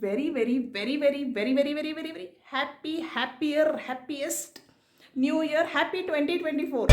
very happiest New Year. Happy 2024.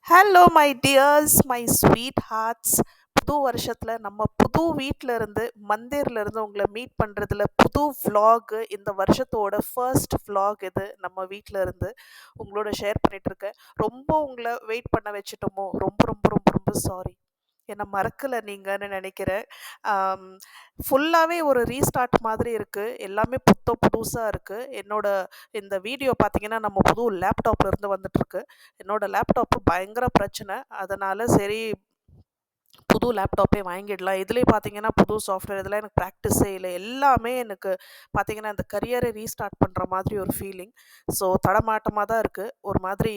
Hello my tears, my sweet hearts. புது வருஷத்தில் நம்ம புது வீட்டில் இருந்து மந்திரில் இருந்து உங்களை மீட் பண்ணுறதுல புது vlog, இந்த வருஷத்தோட ஃபர்ஸ்ட் vlog இது நம்ம வீட்டில் இருந்து உங்களோட ஷேர் பண்ணிகிட்ருக்கேன். ரொம்ப உங்களை வெயிட் பண்ண வச்சுட்டோமோ, ரொம்ப ரொம்ப ரொம்ப ரொம்ப சாரி. என்னை மறக்கலை நீங்கன்னு நினைக்கிறேன். ஃபுல்லாகவே ஒரு ரீஸ்டார்ட் மாதிரி இருக்குது, எல்லாமே புதுசாக இருக்குது. என்னோட இந்த வீடியோ பார்த்தீங்கன்னா நம்ம புது லேப்டாப்ல இருந்து வந்துட்டுருக்கு. என்னோட லேப்டாப்பு பயங்கர பிரச்சனை, அதனால் சரி புது லேப்டாப்பே வாங்கிடலாம். இதுலேயே பார்த்தீங்கன்னா புது சாஃப்ட்வேர், இதெல்லாம் எனக்கு ப்ராக்டிஸே இல்லை. எல்லாமே எனக்கு பார்த்தீங்கன்னா இந்த கரியரை ரீஸ்டார்ட் பண்ணுற மாதிரி ஒரு ஃபீலிங். ஸோ தடமாட்டமாக தான் இருக்குது ஒரு மாதிரி.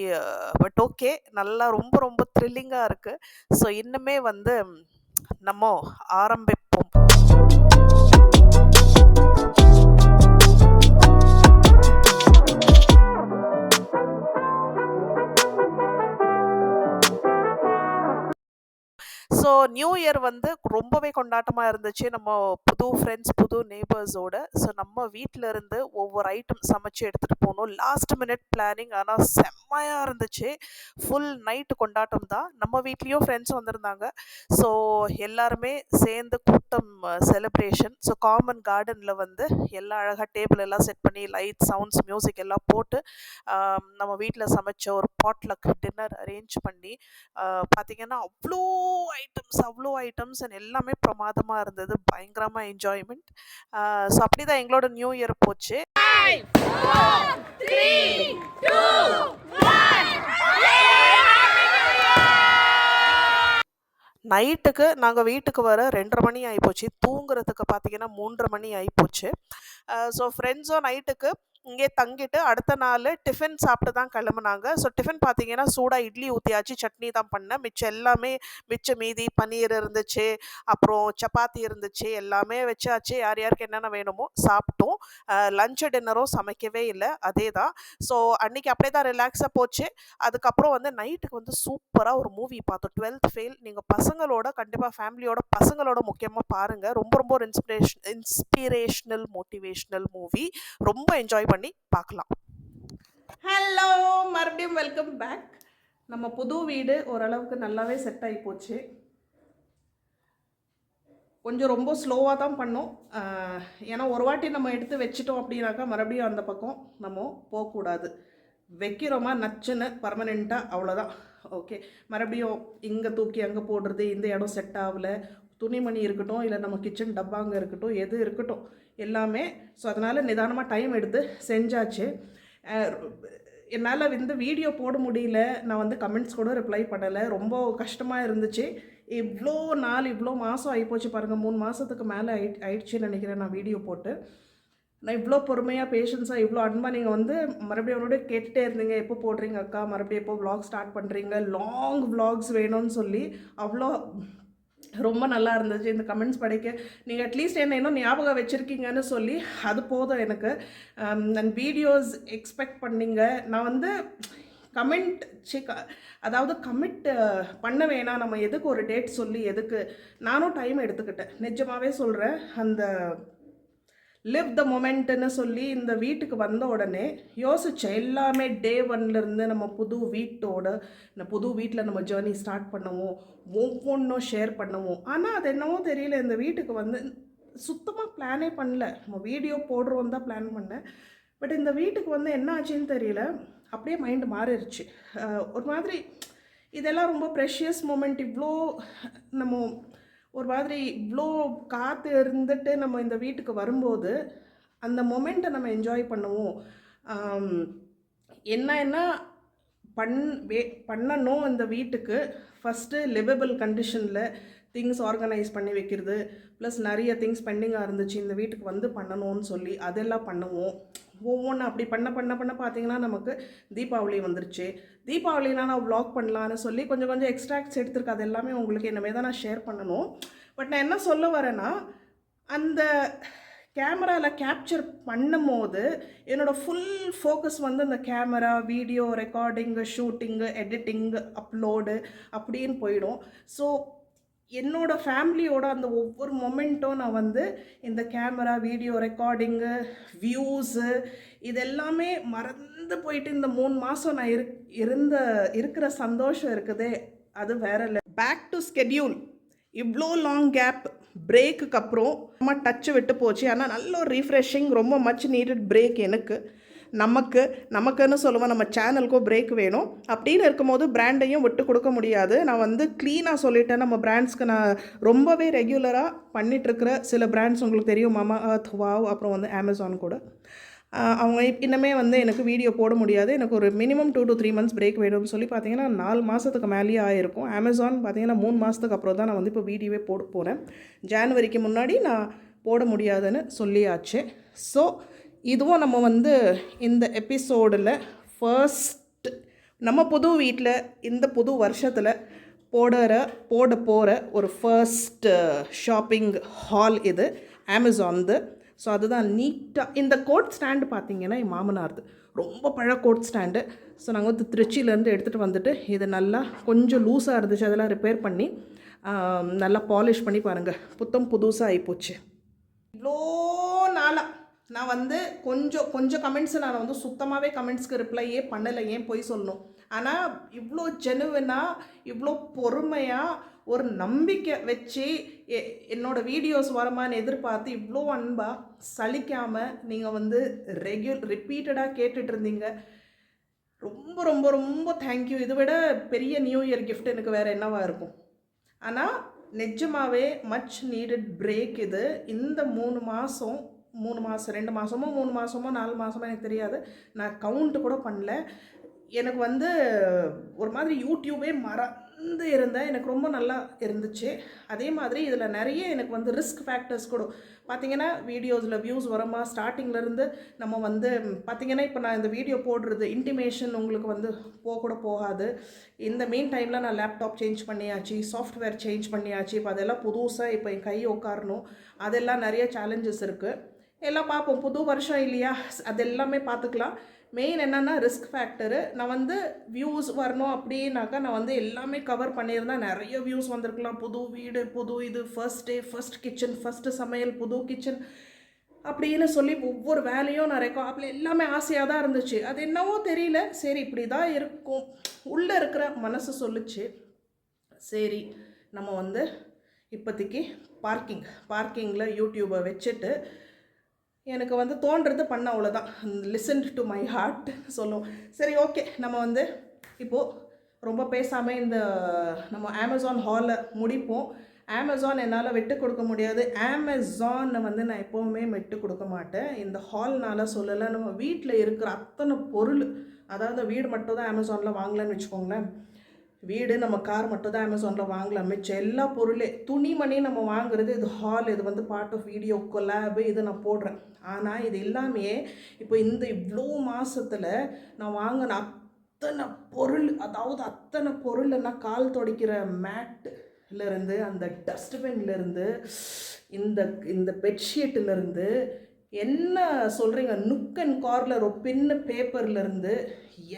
பட் ஓகே, நல்லா ரொம்ப ரொம்ப த்ரில்லிங்காக இருக்குது. ஸோ இன்னுமே வந்து நம்ம ஆரம்பிப்போம். ஸோ நியூ இயர் வந்து ரொம்பவே கொண்டாட்டமாக இருந்துச்சு, நம்ம புது ஃப்ரெண்ட்ஸ் புது நெய்பர்ஸோட. ஸோ நம்ம வீட்டில் இருந்து ஒவ்வொரு ஐட்டம் சமைச்சு எடுத்துகிட்டு போகணும். லாஸ்ட் மினிட் பிளானிங், ஆனால் செம்மையாக இருந்துச்சு. ஃபுல் நைட்டு கொண்டாட்டம் தான். நம்ம வீட்லேயும் ஃப்ரெண்ட்ஸ் வந்திருந்தாங்க. ஸோ எல்லாருமே சேர்ந்து கூட்டம் செலிப்ரேஷன். ஸோ காமன் கார்டனில் வந்து எல்லாம் அழகாக டேபிள் எல்லாம் செட் பண்ணி லைட் சவுண்ட்ஸ் மியூசிக் எல்லாம் போட்டு நம்ம வீட்டில் சமைச்ச ஒரு பாட்லக் டின்னர் அரேஞ்ச் பண்ணி பார்த்திங்கன்னா அவ்வளோ ஐட்டம்ஸ் அண்ட் எல்லாமே பிரமாதமாக இருந்தது. பயங்கரமாக என்ஜாய்மெண்ட். ஸோ அப்படி தான் எங்களோட நியூ இயர் போச்சு. 5, 4, 3, 2, 1. நைட்டுக்கு நாங்கள் வீட்டுக்கு வர 2:30 மணி ஆகிப்போச்சு. தூங்குறதுக்கு பார்த்தீங்கன்னா 3:30 மணி ஆகிப்போச்சு. ஸோ ஃப்ரெண்ட்ஸும் நைட்டுக்கு இங்கே தங்கிட்டு அடுத்த நாள் டிஃபன் சாப்பிட்டு தான் கிளம்புனாங்க. ஸோ டிஃபன் பார்த்தீங்கன்னா சூடாக இட்லி ஊற்றியாச்சு, சட்னி தான் பண்ணேன். மிச்சம் எல்லாமே மீதி பன்னீர் இருந்துச்சு, அப்புறம் சப்பாத்தி இருந்துச்சு, எல்லாமே வச்சாச்சு. யார் யாருக்கு என்னென்ன வேணுமோ சாப்பிட்டோம். லஞ்சு டின்னரும் சமைக்கவே இல்லை, அதே தான். ஸோ அன்றைக்கி அப்படியே தான் ரிலாக்ஸாக போச்சு. அதுக்கப்புறம் வந்து நைட்டுக்கு வந்து சூப்பராக ஒரு மூவி பார்த்தோம், 12th ஃபெயில். நீங்கள் பசங்களோட கண்டிப்பாக ஃபேமிலியோட பசங்களோட முக்கியமாக பாருங்கள். ரொம்ப ரொம்ப ஒரு இன்ஸ்பிரேஷனல் மோட்டிவேஷ்னல் மூவி. ரொம்ப என்ஜாய் பண்ணி பார்க்கலாம். ஹலோ, மறுபடியும் வெல்கம் பேக். நம்ம புது வீடு ஓரளவுக்கு நல்லாவே செட் ஆகி போச்சு. கொஞ்சம் ரொம்ப ஸ்லோவாக தான் பண்ணோம். ஏன்னா ஒரு வாட்டி நம்ம எடுத்து வச்சிட்டோம் அப்படின்னாக்கா மறுபடியும் அந்த பக்கம் நம்ம போகக்கூடாது. வைக்கிறோமா நச்சுன்னு பர்மனெண்ட்டாக, அவ்வளோதான். ஓகே, மறுபடியும் இங்கே தூக்கி அங்கே போடுறது, இந்த இடம் செட் ஆகலை, துணிமணி இருக்கட்டும், இல்லை நம்ம கிச்சன் டப்பாங்க இருக்கட்டும், எது இருக்கட்டும் எல்லாமே. ஸோ அதனால் நிதானமாக டைம் எடுத்து செஞ்சாச்சு. என்னால் வந்து வீடியோ போட முடியல, நான் வந்து கமெண்ட்ஸ் கூட ரிப்ளை பண்ணலை. ரொம்ப கஷ்டமாக இருந்துச்சு. இவ்வளோ நாள் இவ்வளோ மாதம் ஆகிப்போச்சு பாருங்கள், 3 மாதத்துக்கு மேலே ஆயிடுச்சுன்னு நினைக்கிறேன் நான் வீடியோ போட்டு. நான் இவ்வளோ பொறுமையாக பேஷன்ஸாக இவ்வளோ அன்பாக நீங்கள் வந்து மறுபடியும் கேட்டுகிட்டே இருந்தீங்க, எப்போ போடுறீங்க அக்கா, மறுபடியும் எப்போ விளாக் ஸ்டார்ட் பண்ணுறீங்க, லாங் விளாக்ஸ் வேணும்னு சொல்லி. அவ்வளோ ரொம்ப நல்லா இருந்துச்சு இந்த கமெண்ட்ஸ் படிக்க. நீங்கள் அட்லீஸ்ட் என்ன இன்னும் ஞாபகம் வச்சுருக்கீங்கன்னு சொல்லி அது போதும் எனக்கு. நான் வீடியோஸ் எக்ஸ்பெக்ட் பண்ணிங்க. நான் வந்து அதாவது கமிட் பண்ண வேணாம், நம்ம எதுக்கு ஒரு டேட் சொல்லி எதுக்கு. நானும் டைம் எடுத்துக்கிட்டேன், நிஜமாகவே சொல்கிறேன். அந்த லிவ் த மொமெண்ட்டுன்னு சொல்லி இந்த வீட்டுக்கு வந்த உடனே யோசித்தேன். எல்லாமே டே 1லேருந்து நம்ம புது வீட்டில் நம்ம ஜேர்னி ஸ்டார்ட் பண்ணுவோம், ஒவ்வொன்றும் ஷேர் பண்ணுவோம். ஆனால் அது என்னவோ தெரியல, இந்த வீட்டுக்கு வந்து சுத்தமாக பிளானே பண்ணல. நம்ம வீடியோ போடுறோம் தான் பிளான் பண்ணேன். பட் இந்த வீட்டுக்கு வந்து என்ன ஆச்சுன்னு தெரியல, அப்படியே மைண்டு மாறிடுச்சு. ஒரு மாதிரி இதெல்லாம் ரொம்ப ப்ரெஷியஸ் மூமெண்ட். இவ்வளோ நம்ம ஒரு மாதிரி இவ்வளோ காற்று இருந்துட்டு நம்ம இந்த வீட்டுக்கு வரும்போது அந்த மொமெண்ட்டை நம்ம என்ஜாய் பண்ணுவோம். என்ன பண்ணணும் இந்த வீட்டுக்கு. ஃபஸ்ட்டு லிவபிள் கண்டிஷனில் திங்ஸ் ஆர்கனைஸ் பண்ணி வைக்கிறது, ப்ளஸ் நிறைய திங்ஸ் பெண்டிங்காக இருந்துச்சு இந்த வீட்டுக்கு வந்து பண்ணணும்னு சொல்லி அதெல்லாம் பண்ணுவோம். ஒவ்வொன்று அப்படி பண்ண பார்த்தீங்கன்னா நமக்கு தீபாவளி வந்துருச்சு, தீபாவளினா நான் vlog பண்ணலான்னு சொல்லி கொஞ்சம் கொஞ்சம் எக்ஸ்ட்ராக்ட்ஸ் எடுத்திருக்கேன். அது எல்லாமே உங்களுக்கு இனிமே தான் நான் ஷேர் பண்ணணும். பட் நான் என்ன சொல்ல வரேன்னா, அந்த கேமராவில் கேப்சர் பண்ணும்போது என்னோடய ஃபுல் ஃபோக்கஸ் வந்து அந்த camera, video recording, shooting, editing, upload அப்படின்னு போயிடும். ஸோ என்னோடய ஃபேமிலியோட அந்த ஒவ்வொரு மொமெண்ட்டும் நான் வந்து இந்த கேமரா, வீடியோ ரெக்கார்டிங்கு, வியூஸு இதெல்லாமே மறந்து போயிட்டு இந்த 3 மாதம் நான் இருக்கிற சந்தோஷம் இருக்குதே, அது வேற இல்லை. Back to schedule. இவ்வளோ லாங் கேப் பிரேக்குக்கு அப்புறம் ரொம்ப டச்சு விட்டு போச்சு. ஆனால் நல்ல ஒரு ரீஃப்ரெஷிங், ரொம்ப மச் நீடட் பிரேக் எனக்கு, நமக்குன்னு சொல்லுவேன். நம்ம சேனலுக்கும் பிரேக் வேணும். அப்படின்னு இருக்கும்போது பிராண்டையும் விட்டு கொடுக்க முடியாது. நான் வந்து க்ளீனாக சொல்லிட்டேன், நம்ம பிராண்ட்ஸ்க்கு நான் ரொம்பவே ரெகுலராக பண்ணிகிட்ருக்கிற சில பிராண்ட்ஸ் உங்களுக்கு தெரியும், மாமா எர்த், வாவ், அப்புறம் வந்து அமேசான் கூட. அவங்க இன்னமே வந்து எனக்கு வீடியோ போட முடியாது, எனக்கு ஒரு மினிமம் 2 to 3 months பிரேக் வேணும்னு சொல்லி பார்த்தீங்கன்னா 4 மாதத்துக்கு மேலேயே ஆகிருக்கும். அமேசான் பார்த்தீங்கன்னா 3 மாதத்துக்கு அப்புறம் தான் நான் வந்து இப்போ வீடியோவே போட போகிறேன். ஜான்வரிக்கு முன்னாடி நான் போட முடியாதுன்னு சொல்லியாச்சு. ஸோ இதுவும் நம்ம வந்து இந்த எபிசோடில் ஃபர்ஸ்ட் நம்ம புது வீட்டில் இந்த புது வருஷத்தில் போட போகிற ஒரு ஃபர்ஸ்ட் ஷாப்பிங் ஹால் இது அமேசான்து. ஸோ அதுதான் நீட்டாக. இந்த கோட் ஸ்டாண்டு பார்த்தீங்கன்னா என் மாமனார்து ரொம்ப பழைய கோட் ஸ்டாண்டு. ஸோ நாங்கள் வந்து திருச்சியிலேருந்து எடுத்துகிட்டு வந்துட்டு இது நல்லா கொஞ்சம் லூஸாக இருந்துச்சு, அதெல்லாம் ரிப்பேர் பண்ணி நல்லா பாலிஷ் பண்ணி பாருங்கள், புத்தம் புதுசாக ஆகிப்போச்சு. இவ்வளோ நாளாக நான் வந்து கொஞ்சம் கமெண்ட்ஸு நான் வந்து சுத்தமாகவே கமெண்ட்ஸ்க்கு ரிப்ளையே பண்ணலை, ஏன் போய் சொல்லணும். ஆனால் இவ்வளோ ஜெனுவினாக, இவ்வளோ பொறுமையாக, ஒரு நம்பிக்கை வச்சு என்னோடய வீடியோஸ் வரமான்னு எதிர்பார்த்து இவ்வளோ அன்பாக சலிக்காமல் நீங்கள் வந்து ரிப்பீட்டடாக கேட்டுட்ருந்தீங்க. ரொம்ப ரொம்ப ரொம்ப தேங்க்யூ. இதை விட பெரிய நியூ இயர் கிஃப்ட் எனக்கு வேறு என்னவா இருக்கும். ஆனால் நிஜமாகவே மச் நீடட் பிரேக் இது. இந்த 2 மாதமோ 3 மாதமோ 4 மாதமோ எனக்கு தெரியாது, நான் கவுண்ட்டு கூட பண்ணல. எனக்கு வந்து ஒரு மாதிரி யூடியூபே மறந்து இருந்தேன், எனக்கு ரொம்ப நல்லா இருந்துச்சு. அதே மாதிரி இதில் நிறைய எனக்கு வந்து ரிஸ்க் ஃபேக்டர்ஸ் கூட பார்த்திங்கன்னா, வீடியோஸில் வியூஸ் வரமா ஸ்டார்டிங்லேருந்து நம்ம வந்து பார்த்திங்கன்னா, இப்போ நான் இந்த வீடியோ போடுறது இன்டிமேஷன் உங்களுக்கு வந்து போகாது. இந்த மெயின் டைமில் நான் லேப்டாப் சேஞ்ச் பண்ணியாச்சு, சாஃப்ட்வேர் சேஞ்ச் பண்ணியாச்சு. இப்போ அதெல்லாம் புதுசாக இப்போ என் கை உட்காரணும், அதெல்லாம் நிறைய சேலஞ்சஸ் இருக்குது. எல்லாம் பார்ப்போம், புது வருஷம் இல்லையா, அது எல்லாமே பார்த்துக்கலாம். மெயின் என்னென்னா ரிஸ்க் ஃபேக்டரு. நான் வந்து வியூஸ் வரணும் அப்படின்னாக்கா நான் வந்து எல்லாமே கவர் பண்ணியிருந்தேன், நிறைய வியூஸ் வந்திருக்கலாம். புது வீடு, புது இது, first day, first kitchen, first சமையல், புது கிச்சன் அப்படின்னு சொல்லி ஒவ்வொரு வேலையும் நான் அப்படி எல்லாமே ஆசையாக தான் இருந்துச்சு. அது என்னவோ தெரியல, சரி இப்படி தான் இருக்கும் உள்ளே இருக்கிற மனசு சொல்லிச்சு. சரி நம்ம வந்து இப்போதைக்கு பார்க்கிங்கில் யூடியூபை வச்சுட்டு எனக்கு வந்து தோன்றது பண்ண, அவ்வளோதான். லிசன் டு மை ஹார்ட் சொல்லும். சரி ஓகே, நம்ம வந்து இப்போது ரொம்ப பேசாமல் இந்த நம்ம அமேசான் ஹாலை முடிப்போம். அமேசான் என்னால் விட்டு கொடுக்க முடியாது. அமேசானை வந்து நான் எப்போவுமே விட்டு கொடுக்க மாட்டேன். இந்த ஹால்னால் சொல்லலை, நம்ம வீட்டில் இருக்கிற அத்தனை பொருள், அதாவது வீடு மட்டும் தான் அமேசானில் வாங்கலான்னு வச்சுக்கோங்களேன். வீடு நம்ம கார் மட்டும் தான் அமேசானில் வாங்கலாம். மிச்சம் எல்லா பொருளே, துணிமணி நம்ம வாங்குறது இது ஹால், இது வந்து பார்ட் ஆஃப் வீடியோ கொலாபு, இது நான் போடுறேன். ஆனால் இது எல்லாமே இப்போ இந்த இவ்வளோ மாதத்தில் நான் வாங்கின அத்தனை பொருள், அதாவது அத்தனை பொருள்னா கால் துடைக்கிற மேட்லேருந்து, அந்த டஸ்ட்பின்லேருந்து, இந்த பெட்ஷீட்லேருந்து, என்ன சொல்கிறீங்க, நுக் அண்ட் கார்னர் பின்னு பேப்பர்லேருந்து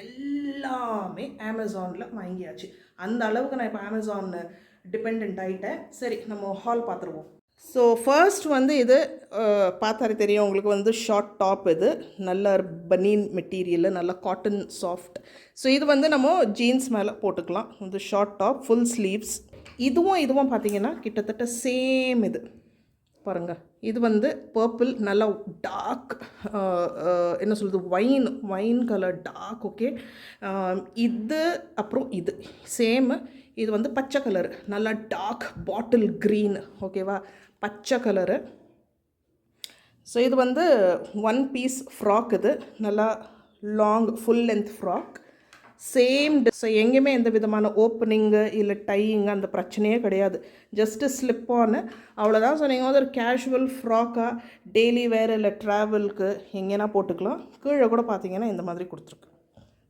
எல்லாமே அமேசானில் வாங்கியாச்சு. அந்த அளவுக்கு நான் இப்போ அமேசான் டிபெண்ட் ஆகிட்டேன். சரி நம்ம ஹால் பார்த்துருவோம். ஸோ ஃபர்ஸ்ட் வந்து இது பார்த்தாலே தெரியும் உங்களுக்கு, வந்து ஷார்ட் டாப். இது நல்ல பனீன் மெட்டீரியல், நல்ல காட்டன் சாஃப்ட். ஸோ இது வந்து நம்ம ஜீன்ஸ் மேலே போட்டுக்கலாம். வந்து ஷார்ட் டாப், ஃபுல் ஸ்லீவ்ஸ். இதுவும் பார்த்திங்கன்னா கிட்டத்தட்ட சேம். இது பாருங்கள், இது வந்து பர்பிள், நல்லா டார்க், என்ன சொல்கிறது, வைன் கலர் டார்க். ஓகே, இது அப்புறம் இது சேமு. இது வந்து பச்சை கலரு, நல்லா டார்க் பாட்டில் க்ரீன். ஓகேவா, பச்சை கலரு. ஸோ இது வந்து 1 பீஸ் ஃப்ராக். இது நல்லா long full length frock, same. So எங்கேயுமே எந்த விதமான ஓப்பனிங்கு இல்லை டையிங்கு அந்த பிரச்சனையே கிடையாது. ஜஸ்ட்டு ஸ்லிப் ஆனு, அவ்வளோதான். ஸோ நீங்கள் வந்து ஒரு கேஷுவல் ஃப்ராக்காக டெய்லி வேறு இல்லை ட்ராவலுக்கு எங்கேனா போட்டுக்கலாம். கீழே கூட பார்த்தீங்கன்னா இந்த மாதிரி கொடுத்துருக்கு.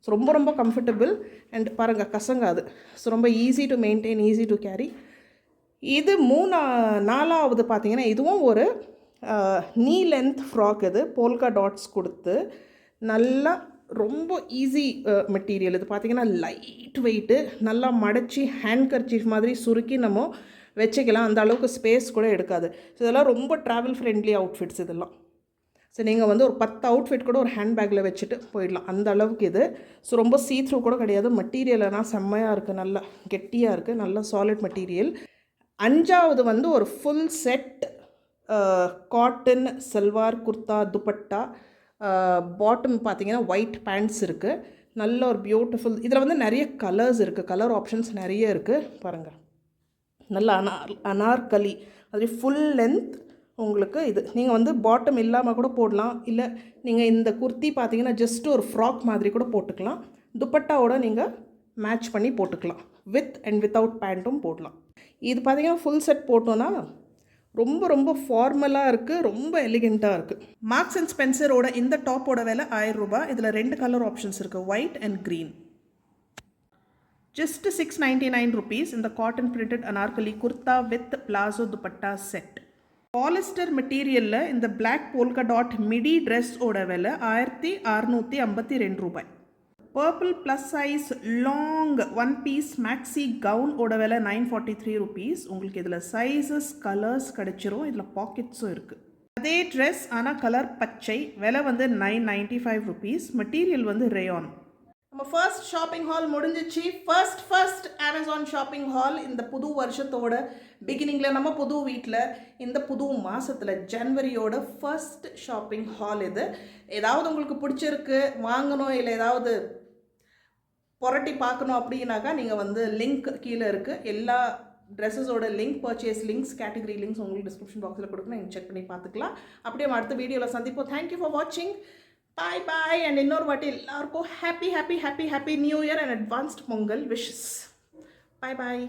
ஸோ ரொம்ப ரொம்ப கம்ஃபர்டபுள் அண்ட் பாருங்கள் கசங்காது. ஸோ ரொம்ப easy to maintain, easy to carry. இது 4வது பார்த்தீங்கன்னா இதுவும் ஒரு நீ லென்த் ஃப்ராக். இது போல்கா டாட்ஸ் கொடுத்து நல்லா ரொம்ப ஈஸி மெட்டீரியல். இது பார்த்திங்கன்னா லைட் வெயிட்டு, நல்லா மடச்சி ஹேண்ட் கர்ச்சீஃப் மாதிரி சுருக்கி நம்ம வச்சுக்கலாம். அந்த அளவுக்கு ஸ்பேஸ் கூட எடுக்காது. ஸோ இதெல்லாம் ரொம்ப ட்ராவல் ஃப்ரெண்ட்லி அவுட்ஃபிட்ஸ் இதெல்லாம். ஸோ நீங்கள் வந்து ஒரு 10 அவுட்ஃபிட் கூட ஒரு ஹேண்ட்பேக்கில் வச்சுட்டு போயிடலாம், அந்த அளவுக்கு இது. ஸோ ரொம்ப சீத்ரூ கூட கிடையாது. மெட்டீரியல்லாம் செம்மையாக இருக்குது, நல்லா கெட்டியாக இருக்குது, நல்ல சாலிட் மெட்டீரியல். 5வது வந்து ஒரு full set cotton salwar kurta dupatta. Bottom பார்த்தீங்கன்னா ஒயிட் பேண்ட்ஸ் இருக்குது. நல்ல ஒரு பியூட்டிஃபுல். இதில் வந்து நிறைய கலர்ஸ் இருக்குது, கலர் ஆப்ஷன்ஸ் நிறைய இருக்குது பாருங்கள். நல்ல அனார்கலி அது ஃபுல் லென்த் உங்களுக்கு. இது நீங்கள் வந்து பாட்டம் இல்லாமல் கூட போடலாம், இல்லை நீங்கள் இந்த குர்த்தி பார்த்தீங்கன்னா ஜஸ்ட் ஒரு ஃப்ராக் மாதிரி கூட போட்டுக்கலாம். துப்பட்டாவோட நீங்கள் மேட்ச் பண்ணி போட்டுக்கலாம், வித் அண்ட் வித்தவுட் பேண்ட்டும் போடலாம். இது பார்த்தீங்கன்னா ஃபுல் செட் போட்டோன்னா ரொம்ப ரொம்ப ஃபார்மலாக இருக்குது, ரொம்ப எலிகெண்ட்டாக இருக்குது. மார்க்ஸ் அண்ட் ஸ்பென்சரோட இந்த டாப்போட விலை 1000 ரூபாய். இதில் 2 கலர் ஆப்ஷன்ஸ் இருக்குது, white and green. Just 699 rupees இந்த cotton printed Anarkali kurta with palazzo dupatta set. Polyester மெட்டீரியலில் இந்த பிளாக் போல்கா டாட் மிடி ட்ரெஸ்ஸோட விலை 1652 ரூபாய். Purple plus size long 1 piece maxi gown ஓட விலை 943 rupees. உங்களுக்கு இதில் சைஸஸ் கலர்ஸ் கிடச்சிரும், இதில் பாக்கெட்ஸும் இருக்குது. அதே ட்ரெஸ் ஆனால் கலர் பச்சை, விலை வந்து 995 rupees. மெட்டீரியல் வந்து ரேயான். நம்ம ஃபர்ஸ்ட் ஷாப்பிங் ஹால் முடிஞ்சிச்சு. ஃபர்ஸ்ட் அமேசான் ஷாப்பிங் ஹால் இந்த புது வருஷத்தோட பிகினிங்கில், நம்ம புது வீட்டில் இந்த புது மாதத்தில் ஜனவரியோட ஃபர்ஸ்ட் ஷாப்பிங் ஹால் இது. ஏதாவது உங்களுக்கு பிடிச்சிருக்கு வாங்கணும், இல்லை ஏதாவது புரட்டி பார்க்கணும் அப்படின்னாக்கா நீங்கள் வந்து லிங்க் கீழே இருக்குது. எல்லா ட்ரெஸ்ஸஸோட link, purchase links, category links உங்களுக்கு டிஸ்கிரிப்ஷன் பாக்ஸில் கொடுக்கணும், நீங்கள் செக் பண்ணி பார்த்துக்கலாம். அப்படியே அடுத்த வீடியோவில் சந்திப்போம். தேங்க்யூ ஃபார் வாட்சிங். Bye bye, and இன்னொரு வாட்டி எல்லாருக்கும் happy new year and advanced Pongal wishes. Bye bye.